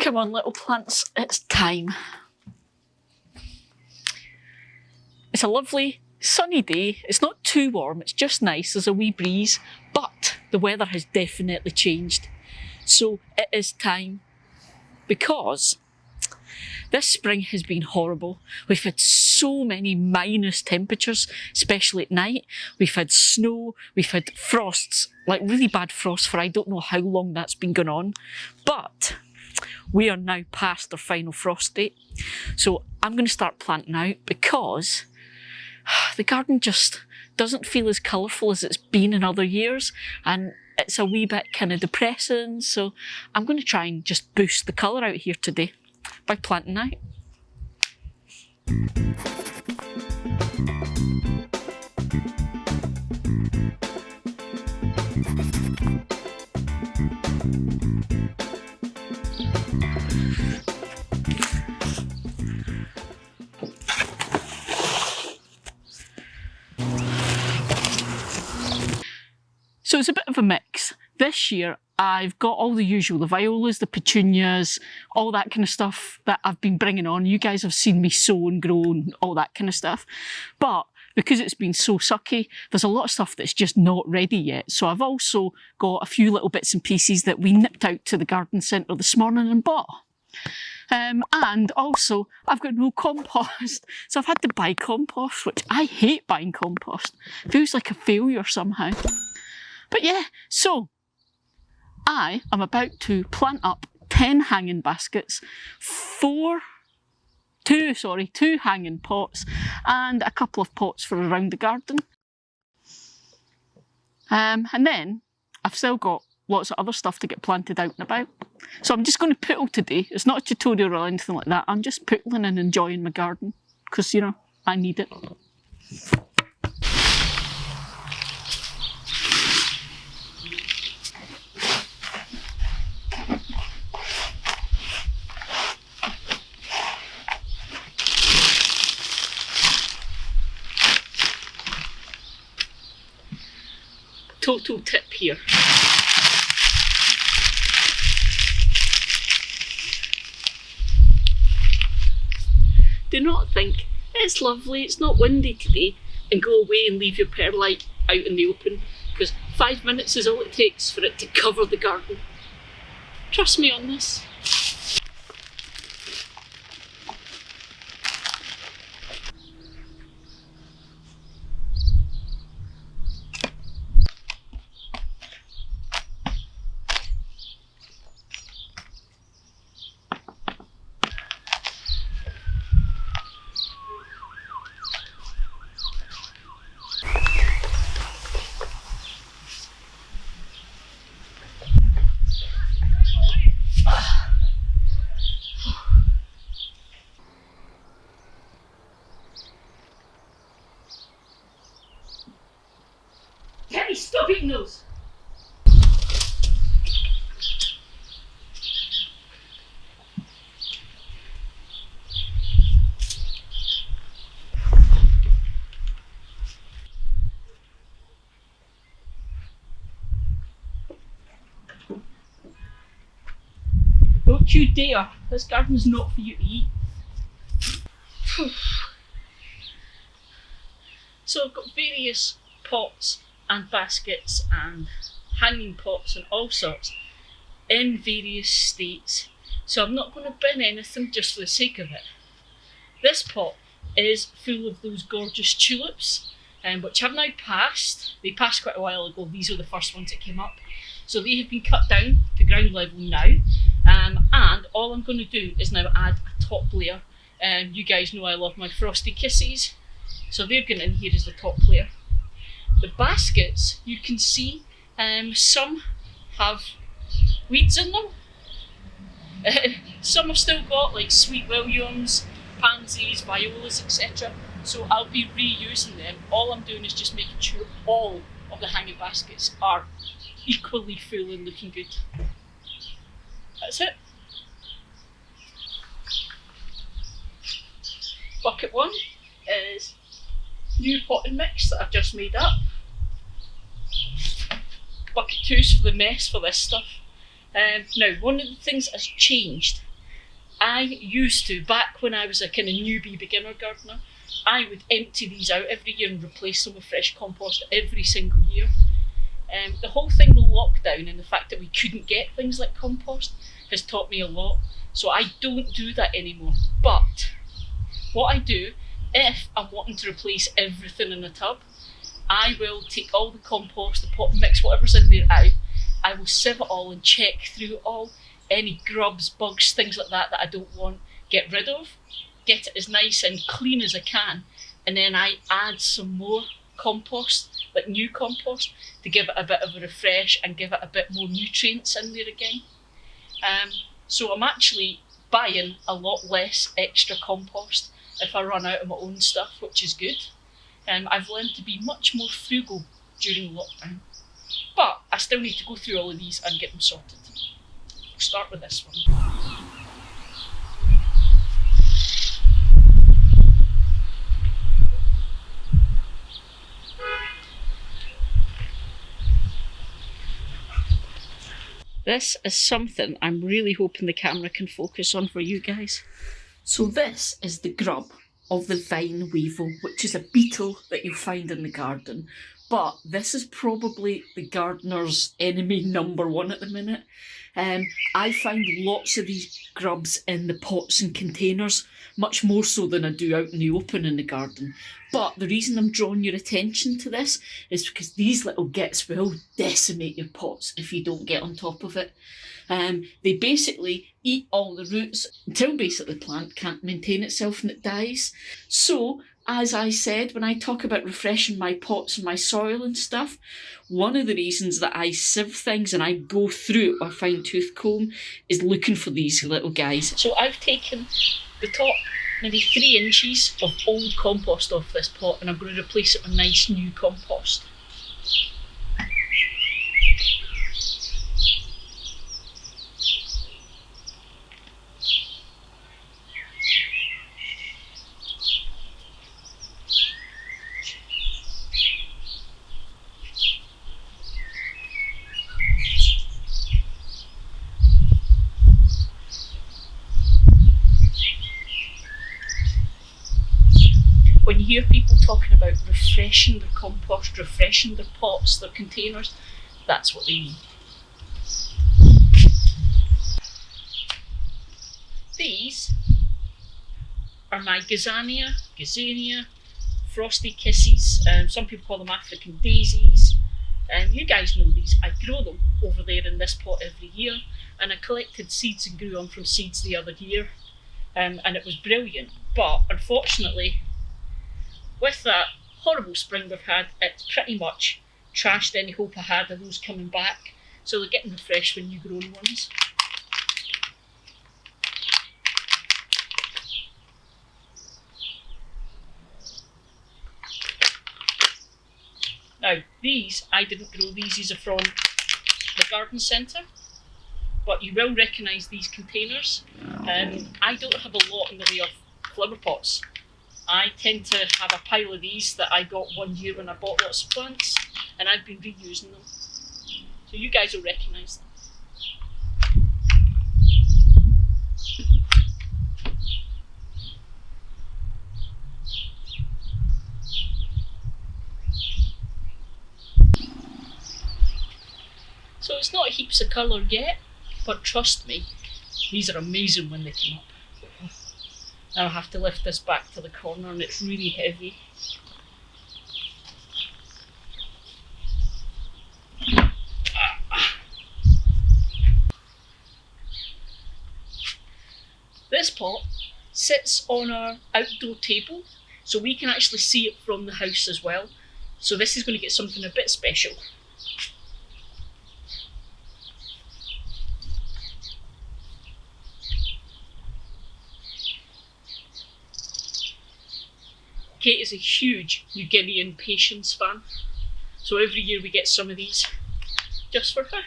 Come on, little plants, it's time. It's a lovely sunny day. It's not too warm, it's just nice. There's a wee breeze, but the weather has definitely changed. So it is time, because this spring has been horrible. We've had so many minus temperatures, especially at night. We've had snow, we've had frosts, like really bad frosts for I don't know how long that's been going on. But we are now past our final frost date. So I'm going to start planting out, because the garden just doesn't feel as colourful as it's been in other years, and it's a wee bit kind of depressing. So I'm going to try and just boost the colour out here today by planting out. So it's a bit of a mix. This year I've got all the usual, the violas, the petunias, all that kind of stuff that I've been bringing on. You guys have seen me sow and grow and all that kind of stuff. But because it's been so sucky, there's a lot of stuff that's just not ready yet. So I've also got a few little bits and pieces that we nipped out to the garden centre this morning and bought. And also I've got no compost, so I've had to buy compost, which I hate buying compost. It feels like a failure somehow. But yeah, so I am about to plant up 10 hanging baskets, two hanging pots, and a couple of pots for around the garden. And then I've still got lots of other stuff to get planted out and about. So I'm just going to poodle today. It's not a tutorial or anything like that. I'm just poodling and enjoying my garden, because, you know, I need it. Total tip here. Do not think it's lovely, it's not windy today, and go away and leave your perlite out in the open, because 5 minutes is all it takes for it to cover the garden. Trust me on this. Kenny, stop eating those! Don't you dare! This garden's not for you to eat. So I've got various pots and baskets and hanging pots and all sorts in various states. So I'm not going to bin anything just for the sake of it. This pot is full of those gorgeous tulips, which have now passed. They passed quite a while ago. These are the first ones that came up. So they have been cut down to ground level now. And all I'm going to do is now add a top layer. You guys know I love my frosty kisses. So they're going in here as the top layer. The baskets, you can see, some have weeds in them. Some have still got like sweet williams, pansies, violas, etc. So I'll be reusing them. All I'm doing is just making sure all of the hanging baskets are equally full and looking good. That's it. Bucket one is new potting mix that I've just made up. Bucket two's for the mess for this stuff. Now, one of the things that has changed I used to, back when I was a kind of newbie beginner gardener, I would empty these out every year and replace them with fresh compost every single year. The whole thing with lockdown and the fact that we couldn't get things like compost has taught me a lot. So I don't do that anymore. But what I do, if I'm wanting to replace everything in a tub, I will take all the compost, the pot mix, whatever's in there out. I will sieve it all and check through all any grubs, bugs, things like that I don't want, get rid of, get it as nice and clean as I can, and then I add some more compost, like new compost, to give it a bit of a refresh and give it a bit more nutrients in there again. So I'm actually buying a lot less extra compost if I run out of my own stuff, which is good. I've learned to be much more frugal during lockdown. But I still need to go through all of these and get them sorted. We'll start with this one. This is something I'm really hoping the camera can focus on for you guys. So this is the grub of the vine weevil, which is a beetle that you'll find in the garden. But this is probably the gardener's enemy number one at the minute. I find lots of these grubs in the pots and containers, much more so than I do out in the open in the garden. But the reason I'm drawing your attention to this is because these little gits will decimate your pots if you don't get on top of it. They basically eat all the roots until basically the plant can't maintain itself and it dies. So, as I said, when I talk about refreshing my pots and my soil and stuff, one of the reasons that I sieve things and I go through it with a fine-tooth comb is looking for these little guys. So I've taken the top maybe 3 inches of old compost off this pot and I'm going to replace it with nice new compost. When you hear people talking about refreshing their compost, refreshing their pots, their containers, that's what they mean. These are my gazania, frosty kisses, some people call them African daisies. You guys know these. I grow them over there in this pot every year, and I collected seeds and grew them from seeds the other year, and it was brilliant. But unfortunately, with that horrible spring we've had, it's pretty much trashed any hope I had of those coming back. So they're getting refreshed with new grown ones. Now these, I didn't grow these are from the garden centre, but you will recognise these containers. I don't have a lot in the way of flower pots. I tend to have a pile of these that I got one year when I bought lots of plants, and I've been reusing them. So you guys will recognise them. So it's not heaps of colour yet, but trust me, these are amazing when they come up. Now I have to lift this back to the corner and it's really heavy. This pot sits on our outdoor table, so we can actually see it from the house as well. So this is going to get something a bit special. Kate is a huge New Guinean patience fan, so every year we get some of these just for her.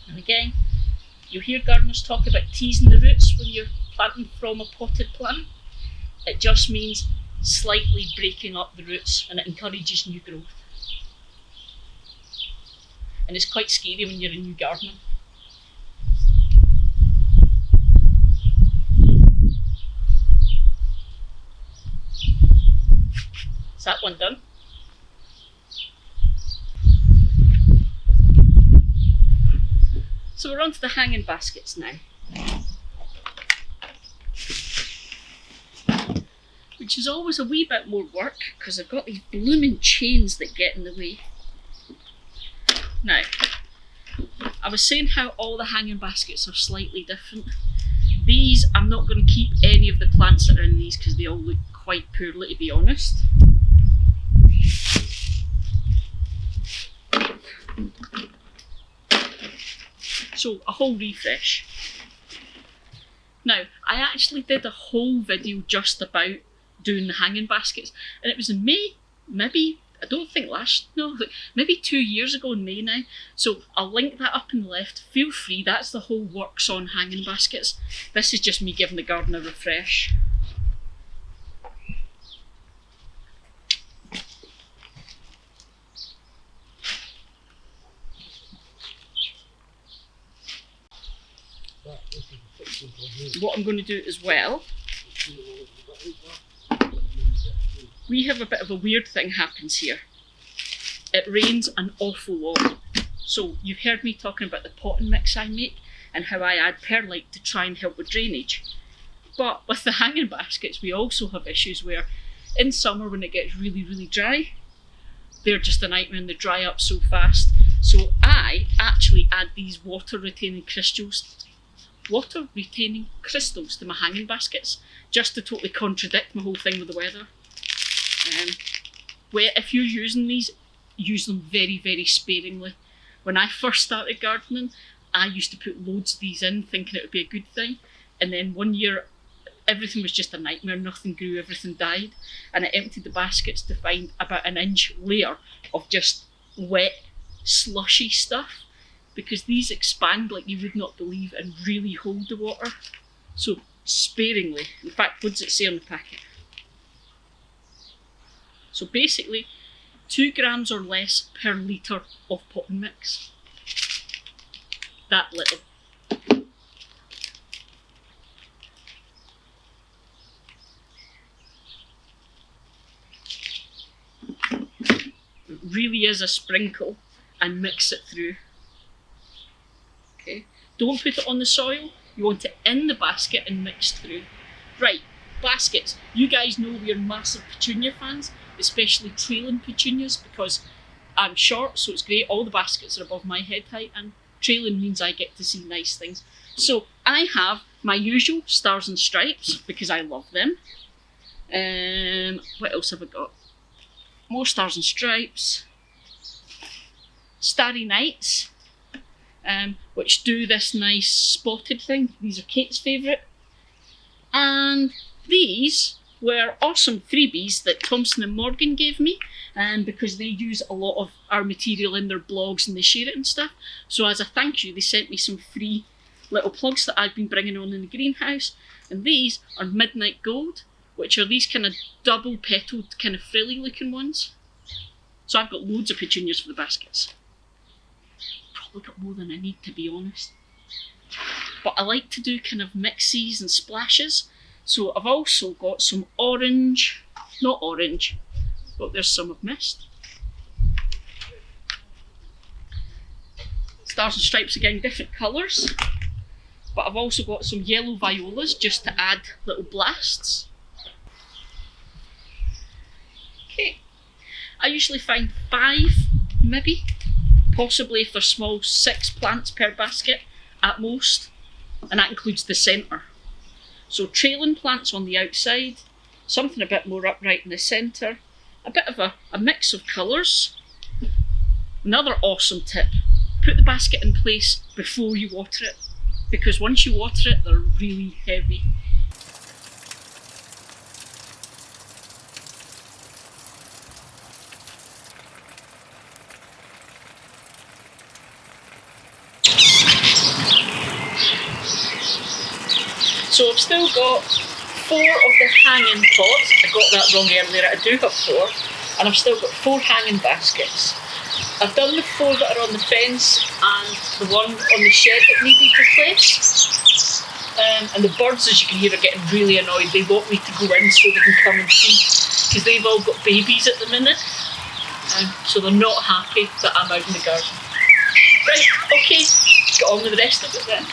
And again, you'll hear gardeners talk about teasing the roots when you're planting from a potted plant. It just means slightly breaking up the roots and it encourages new growth. and it's quite scary when you're a new gardener. Is that one done? So we're on to the hanging baskets now, which is always a wee bit more work because I've got these blooming chains that get in the way. Now, I was saying how all the hanging baskets are slightly different. These, I'm not going to keep any of the plants that are in these because they all look quite poorly, to be honest. So, a whole refresh. Now, I actually did a whole video just about doing the hanging baskets, and it was in May, maybe, I don't think maybe 2 years ago in May now. So I'll link that up in the left. Feel free, that's the whole works on hanging baskets. This is just me giving the garden a refresh. What I'm going to do as well, we have a bit of a weird thing happens here. It rains an awful lot. So you've heard me talking about the potting mix I make and how I add perlite to try and help with drainage. But with the hanging baskets, we also have issues where in summer when it gets really, really dry, they're just a nightmare and they dry up so fast. So I actually add these water retaining crystals to my hanging baskets, just to totally contradict my whole thing with the weather. Where if you're using these, use them very, very sparingly. When I first started gardening, I used to put loads of these in thinking it would be a good thing, and then one year everything was just a nightmare, nothing grew, everything died, and I emptied the baskets to find about an inch layer of just wet, slushy stuff, because these expand like you would not believe and really hold the water. So sparingly. In fact, what does it say on the packet? So basically 2 grams or less per litre of potting mix. That little. It really is a sprinkle, and mix it through. Okay, don't put it on the soil, you want it in the basket and mixed through. Right, baskets. You guys know we're massive petunia fans, especially trailing petunias, because I'm short, so it's great. All the baskets are above my head height, and trailing means I get to see nice things. So I have my usual stars and stripes because I love them. What else have I got? More stars and stripes. Starry Nights, which do this nice spotted thing. These are Kate's favourite. And these were awesome freebies that Thompson & Morgan gave me, because they use a lot of our material in their blogs and they share it and stuff. So as a thank you, they sent me some free little plugs that I've been bringing on in the greenhouse. And these are Midnight Gold, which are these kind of double petaled, kind of frilly looking ones. So I've got loads of petunias for the baskets. Probably got more than I need, to be honest. But I like to do kind of mixes and splashes. So I've also got some orange, not orange, but there's some I've missed. Stars and stripes again, different colours. But I've also got some yellow violas just to add little blasts. Okay, I usually find 5, maybe, possibly if they're small, 6 plants per basket at most, and that includes the centre. So trailing plants on the outside, something a bit more upright in the centre, a bit of a mix of colours. Another awesome tip, put the basket in place before you water it, because once you water it, they're really heavy. So I've still got 4 of the hanging pots. I got that wrong earlier, I do have 4. And I've still got 4 hanging baskets. I've done the 4 that are on the fence and the one on the shed that needed replaced. And the birds, as you can hear, are getting really annoyed. They want me to go in so they can come and see, because they've all got babies at the minute. So they're not happy that I'm out in the garden. Right, okay, get on with the rest of it then.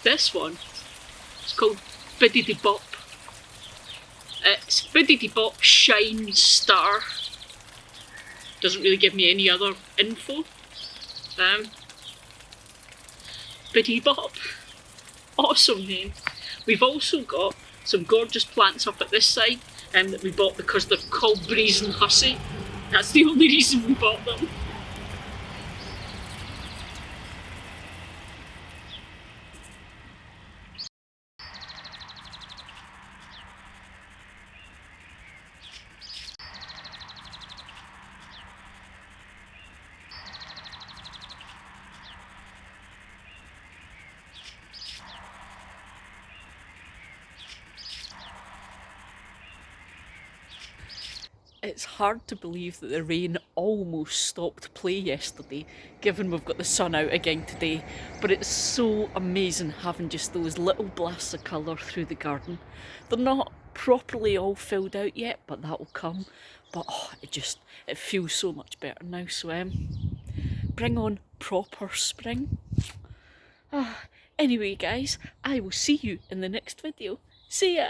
This one is called Biddity Bop. It's Biddity Bop Shine Star. Doesn't really give me any other info. Biddity Bop. Awesome name. We've also got some gorgeous plants up at this side that we bought because they're called Breeze and Hussy. That's the only reason we bought them. It's hard to believe that the rain almost stopped play yesterday, given we've got the sun out again today, but it's so amazing having just those little blasts of colour through the garden. They're not properly all filled out yet, but that'll come. But oh, it feels so much better now, so bring on proper spring. Anyway guys, I will see you in the next video. See ya!